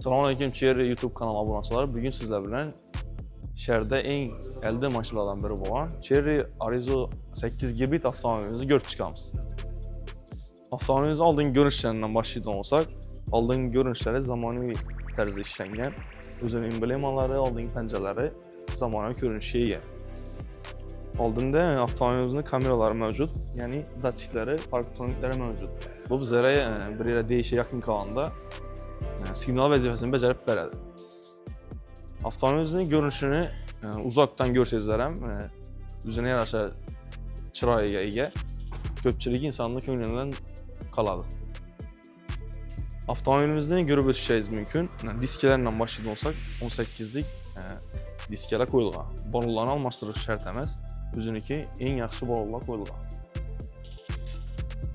Selamünaleyküm Cherry YouTube kanalı abunəçiləri. Bugün sizlə bilən şəhərdə en əldə maşınlardan biri olan Cherry Arizo 8 GB avtomobilimizi görüb çıxamız. Avtomobilimizin aldığın görünüşlərindən başlayacaq olsaq, aldığın görünüşləri zamani tərzdə işlənən, özünün emblemaları, aldığın pəncələri zamani görünüşə ega. Aldığında avtomobilimizin kameraları mövcud, yəni datçikləri, parktronikləri mövcud. Bu bizlərə bir yerə değişə yaxın qalanda siqnal vəzifəsini becərib verədir. Avtomobilimizin görünüşünü uzaqdan görsəzlərəm, üzünə yaraşa çıraya ega, köpçülük insanın könlündən qaladır. Avtomobilimizin görüb ötüşəcəyiz mümkün. Disklərlə başlayacaq olsaq, 18'lik disklərə qoyuluğa. Borullarını almasdırıq şərt əməz, özününki en yaxşı borullar qoyuluğa.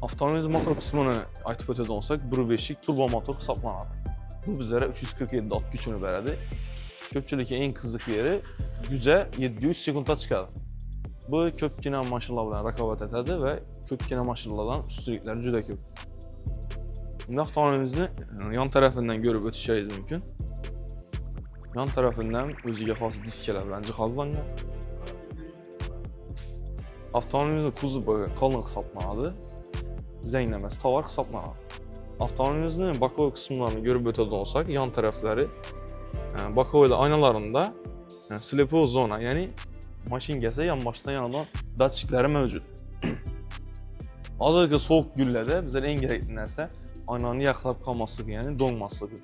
Avtomobilimizin motor qismini aytıb ötəcək olsaq, 1.5'lik turbo motor hesablanır. Bu bizlərə 347 at gücünü verədir. Köpçülükə en qızıq yeri gücə 700 sekunda çıxarır. Bu köpkünə maşınlarla rəqabət etədir və köpkünə maşınlardan üstünlükləri cüdə köp. İndi avtomobilimizi yan tərəfindən görüb ötüşəcəyiz mümkün. Yan tərəfindən özügə xas disklərlə cihazlanır. Avtomobilimizin kuzubu qalın hesablanır. Zəngləməsi tavar hesablanır. Avtomobilimizin bakov qismlarını görüb ötəcək olsaq, yan tərəfləri bakov ilə aynalarında slepo zona, yəni maşın gəlsə yan başdan yanadan datçikləri mövcud. Azərkə soğuk güllədə bizə en gərəkli нәрsə aynanın yaxılab qalmasıdır, yəni donmasıdır.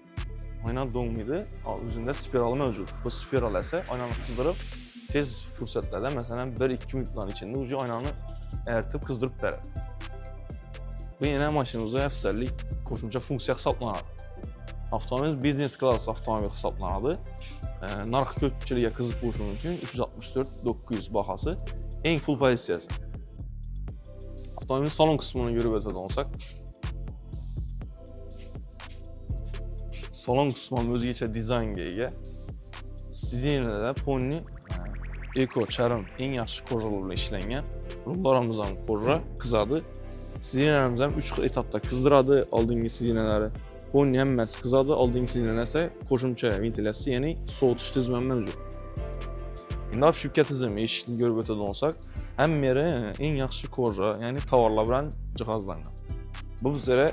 Ayna donmaydı, üzündə spiralı mövcud. Bu spiral isə aynanı qızdırıb tez fürsətlərdə, məsələn 1-2 minutların içində ucu aynanı ərtib qızdırıb verir. Bu yenə maşınımıza əfsəllik qoşumca funksiya hesablanır. Avtomobilimiz biznes klass avtomobil hesablanır. Narx köpçülüyə qızıb vuruşu mümkün 364-900 baxası en full pozisiyası. Avtomobilin salon qismini görüb ötəcək olsaq, salon qisminin özgəcə dizaynə ega. Sidinədə Pony Eco çarım en yaxşı kojalarla işlənən, rullarımızdan koja qızadı. Sidinələrimizdən 3 etapda qızdıradı aldığınız sidinələri. Pony həmməsi qızadı, aldığınız sidinələr isə qoşumça ventilyasiya, yəni soğutuş düzmən mövcud. İndi şirkətimizin eşikini görüb ötəcək olsaq, həm yeri en yaxşı koja, yəni tavarla bilən cihazlanır. Bu bizlərə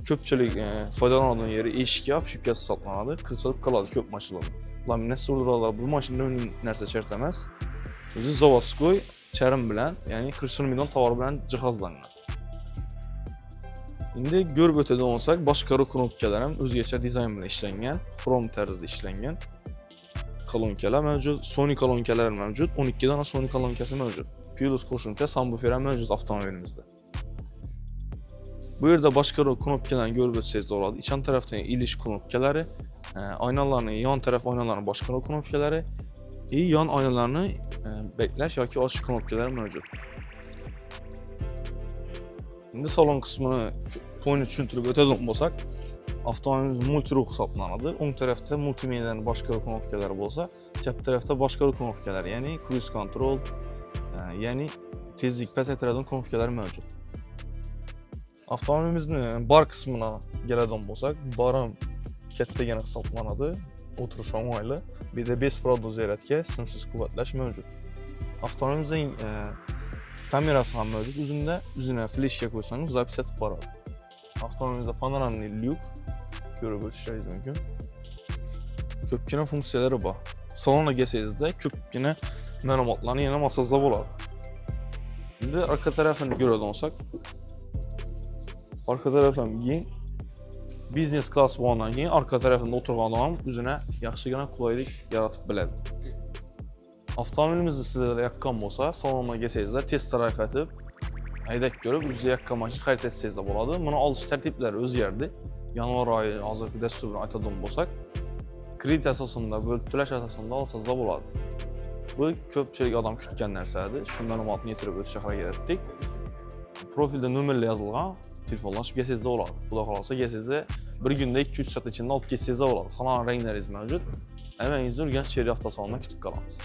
köpçülük faydalanan yeri eşikə şirkət hesablanır, qırçılıb qaladı köp maşınları. Laminat surdurarlar, bu maşının önünü nərsə çərtəməz. Özü zavodskoy çərim bilən, yəni 40 milyon tavar bilən cihazlanır. İndi görüb ötəcək olsaq, başqarı knopkalarım özgəcə dizayn ilə işlənən, xrom tərzdə işlənən kolonkələr mövcud, Sony kolonkələr mövcud, 12 dana Sony kolonkəsi mövcud. Plus qoşumça subwoofer mövcud avtomobilimizdə. Bu yerdə başqarı knopkalarını görüb ötəcək olacaq. İçən tərəfdən iliş knopkaları, aynalarını, yan tərəf aynalarının başqarı knopkaları, yan aynalarını bekləş yoki açıq knopkaları mövcud. İndi salon qismini Pony düşündürüb ötəcək olsaq, avtomobilimiz multiruh hesablanır. Ön tərəfdə multimediyanın başqarı knopkaları olsa, cəb tərəfdə başqarı knopkaları, yəni cruise control, yəni tezlik pəs etirazın knopkaları mövcud. Avtomobilimizin bar qismına gələcək olsaq, barın kətdə yenə hesablanır, oturuş amaylı, bir də 5 Prado zərətgə sınıfsız qüvvətləş mövcud. Avtomobilimizin kamerası ham mövcud, üzünə flashka qoysanız zapis etib barar. Avtomobilimizdə panoramli lyuk görüb ötüşəcəyiz mümkün. Köpkünə funksiyaları bax. Salona gəlsənizdə köpkünə məlumatlarını yenə masajda olar. İndi arka tərəfini görəcək olsaq, arka tərəfim gen biznes klass olandan keyin arka tərəfində oturğan adam üzünə yaxşı gələn kulaylıq yaratıb bilədir. Avtomobilimizi sizə yaxqan olsa, salonuna gəlsənizdə test tərəf etib, əydək görüb, üzə yaxqan maşın xərit etsəniz də boladı. Buna alış tərtibləri öz yerdir. Yanvar ayı hazırki dəsturunu aytadığım olsaq, kredit əsasında, bölütüləş əsasında alsaz da boladı. Bu köpçülük adam kütkən nərsədir. Şu məlumatını yetirib ötüşə xərəkət etdik. Profildə nömrlə yazılğan, telefonlaşıb gəlsəniz də olar. Bu da qalasa gəlsəniz də bir gündə 2-3 saat içində alıb geçsəniz də olar. Xalanın rəngləriniz mövcud. Əməyinizdə Ürgənc Cherry avtosalonuna kütük qalanız.